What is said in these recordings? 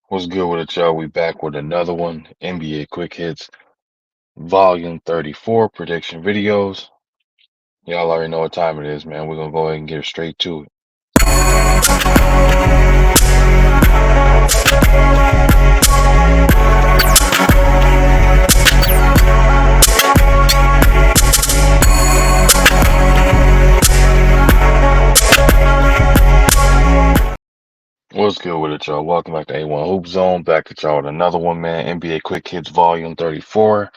What's good with it, y'all? We back with another one. NBA Quick Hits, Volume 34 prediction videos. Y'all already know what time it is, man. We're gonna go ahead and get straight to it. What's good with it, y'all? Welcome back to A1 Hoop Zone. Back at y'all with another one, man. NBA Quick Hits, Volume 34.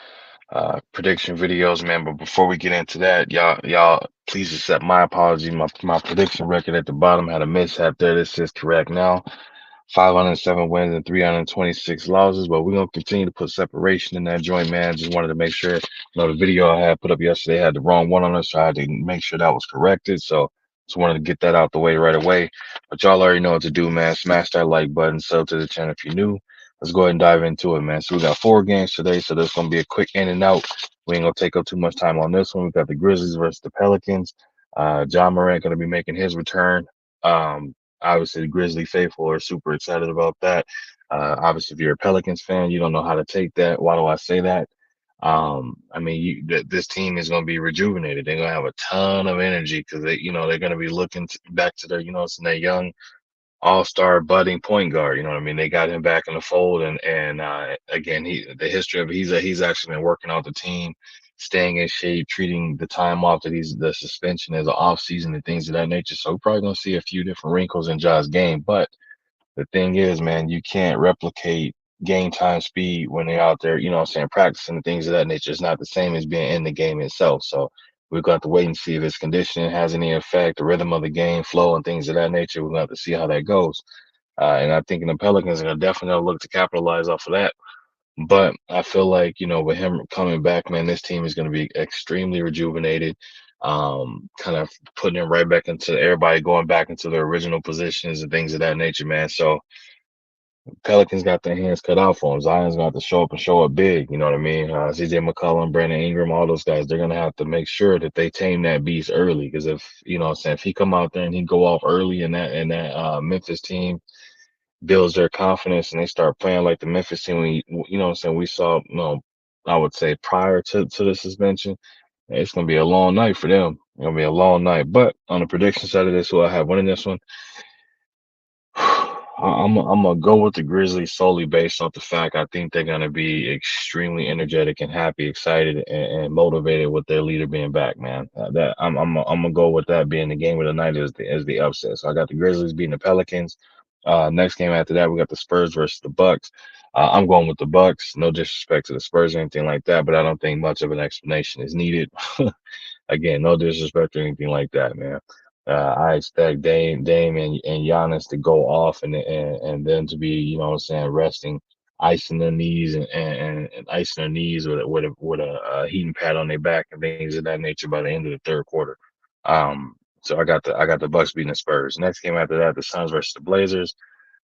Prediction videos, man. But before we get into that, y'all, please accept my apology. My prediction record at the bottom had a mishap there. This is correct now. 507 wins and 326 losses, but we're gonna continue to put separation in that joint, man. Just wanted to make sure, the video I had put up yesterday had the wrong one on it, so I had to make sure that was corrected. So just wanted to get that out the way right away. But y'all already know what to do, man. Smash that like button, sub to the channel if you're new. Let's go ahead and dive into it, man. So we got 4 games today, so there's gonna be a quick in and out. We ain't gonna take up too much time on this one. We got the Grizzlies versus the Pelicans. John Morant gonna be making his return. Obviously, the Grizzly faithful are super excited about that. Obviously, if you're a Pelicans fan, you don't know how to take that. Why do I say that? I mean, this team is going to be rejuvenated. They're going to have a ton of energy because they're going to be looking back to their, it's their young all-star budding point guard. You know what I mean? They got him back in the fold, and again, the history of it, he's actually been working out the team, staying in shape, treating the time off that the suspension as an off season and things of that nature. So we're probably gonna see a few different wrinkles in Ja's game, but the thing is, man, you can't replicate game time speed when they're out there, practicing and things of that nature. It's not the same as being in the game itself. So we've got to wait and see if his conditioning has any effect, the rhythm of the game flow and things of that nature. We're going to have to see how that goes. And I think the Pelicans are going to definitely look to capitalize off of that. But I feel like, with him coming back, man, this team is going to be extremely rejuvenated. Kind of putting him right back into everybody going back into their original positions and things of that nature, man. So Pelicans got their hands cut out for him. Zion's got to show up and show up big. You know what I mean? CJ McCollum, Brandon Ingram, all those guys, they're gonna have to make sure that they tame that beast early. Because if what I'm saying, if he come out there and he go off early and that Memphis team builds their confidence and they start playing like the Memphis team, what I'm saying, we saw, I would say prior to the suspension, it's gonna be a long night for them. It's gonna be a long night. But on the prediction side of this, who I have winning this one. I'm gonna go with the Grizzlies solely based off the fact I think they're gonna be extremely energetic and happy, excited, and motivated with their leader being back, man. That I'm gonna go with that being the game of the night as the upset. So I got the Grizzlies beating the Pelicans. Next game after that, we got the Spurs versus the Bucks. I'm going with the Bucks. No disrespect to the Spurs or anything like that, but I don't think much of an explanation is needed. Again, no disrespect or anything like that, man. I expect Dame and Giannis to go off and then to be, what I'm saying, resting, icing their knees and icing their knees with a heating pad on their back and things of that nature by the end of the third quarter. So I got the Bucks beating the Spurs. Next game after that, the Suns versus the Blazers.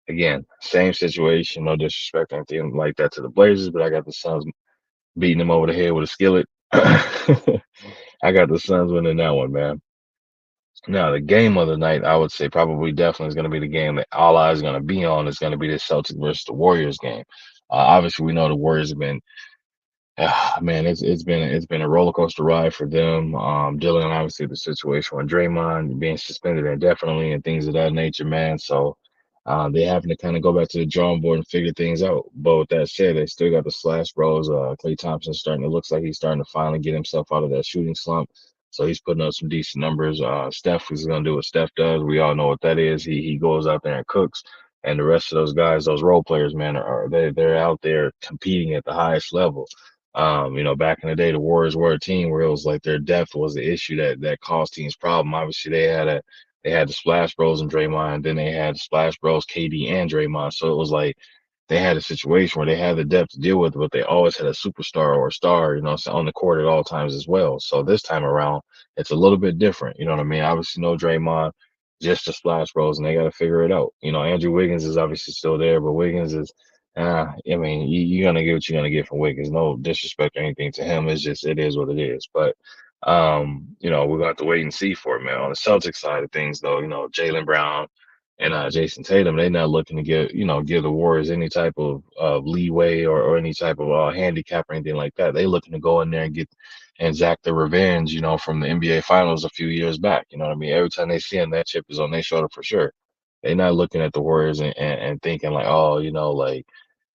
Again, same situation, no disrespect or anything like that to the Blazers, but I got the Suns beating them over the head with a skillet. I got the Suns winning that one, man. Now, the game of the night, I would say probably definitely is going to be the game that all eyes are going to be on. Is going to be the Celtics versus the Warriors game. Obviously, we know the Warriors have been man, it's been a roller coaster ride for them. Dealing obviously with the situation with Draymond being suspended indefinitely and things of that nature, man. So they having to kind of go back to the drawing board and figure things out. But with that said, they still got the Slash Bros. Klay Thompson starting. It looks like he's starting to finally get himself out of that shooting slump. So he's putting up some decent numbers. Steph is gonna do what Steph does. We all know what that is. He goes out there and cooks. And the rest of those guys, those role players, man, they're out there competing at the highest level. Back in the day, the Warriors were a team where it was like their depth was the issue that caused teams problem. Obviously, they had the Splash Bros and Draymond, and then they had the Splash Bros, KD and Draymond. So it was like they had a situation where they had the depth to deal with, but they always had a superstar or a star, so on the court at all times as well. So this time around, it's a little bit different. You know what I mean? Obviously, no Draymond, just the Splash Bros, and they got to figure it out. Andrew Wiggins is obviously still there, but Wiggins is I mean, you're gonna get what you're gonna get from Wiggins. No disrespect or anything to him. It's just it is what it is. But we're gonna have to wait and see for it, man. On the Celtics side of things, though, Jaylen Brown. and Jason Tatum, they not looking to give the Warriors any type of leeway or any type of handicap or anything like that. They looking to go in there and get and exact the revenge, from the NBA Finals a few years back. You know what I mean? Every time they see him, that chip is on their shoulder for sure. They not looking at the Warriors and thinking like, oh, like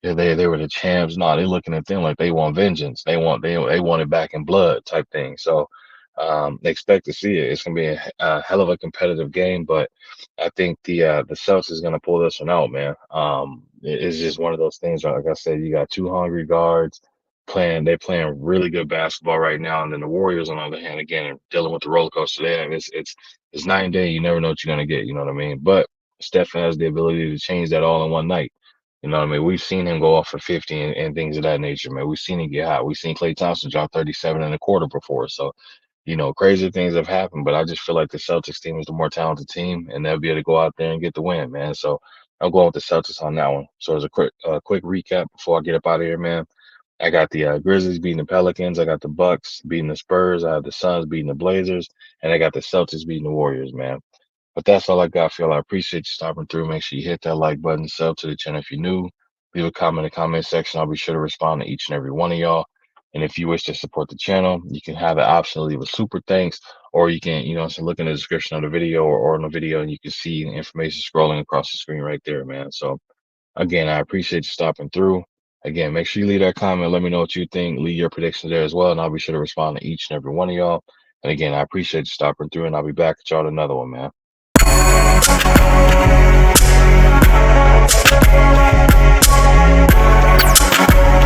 yeah, they were the champs. No, they looking at them like they want vengeance. They want it back in blood type thing. So they expect to see it. It's gonna be a hell of a competitive game, but I think the Celtics is gonna pull this one out, man. It's just one of those things. Like I said, you got two hungry guards playing. They're playing really good basketball right now, and then the Warriors, on the other hand, again, are dealing with the roller coaster they have. It's night and day. You never know what you're gonna get. You know what I mean? But Steph has the ability to change that all in one night. You know what I mean? We've seen him go off for 50 and things of that nature, man. We've seen him get hot. We've seen Klay Thompson drop 37 and a quarter before. So, crazy things have happened, but I just feel like the Celtics team is the more talented team, and they'll be able to go out there and get the win, man. So I'm going with the Celtics on that one. So as a quick recap before I get up out of here, man, I got the Grizzlies beating the Pelicans. I got the Bucks beating the Spurs. I have the Suns beating the Blazers, and I got the Celtics beating the Warriors, man. But that's all I got for y'all. I appreciate you stopping through. Make sure you hit that like button, sub to the channel if you're new. Leave a comment in the comment section. I'll be sure to respond to each and every one of y'all. And if you wish to support the channel, you can have the option to leave a super thanks, or you can, look in the description of the video or on the video, and you can see the information scrolling across the screen right there, man. So again, I appreciate you stopping through. Again, make sure you leave that comment. Let me know what you think. Leave your predictions there as well, and I'll be sure to respond to each and every one of y'all. And again, I appreciate you stopping through, and I'll be back at y'all with another one, man.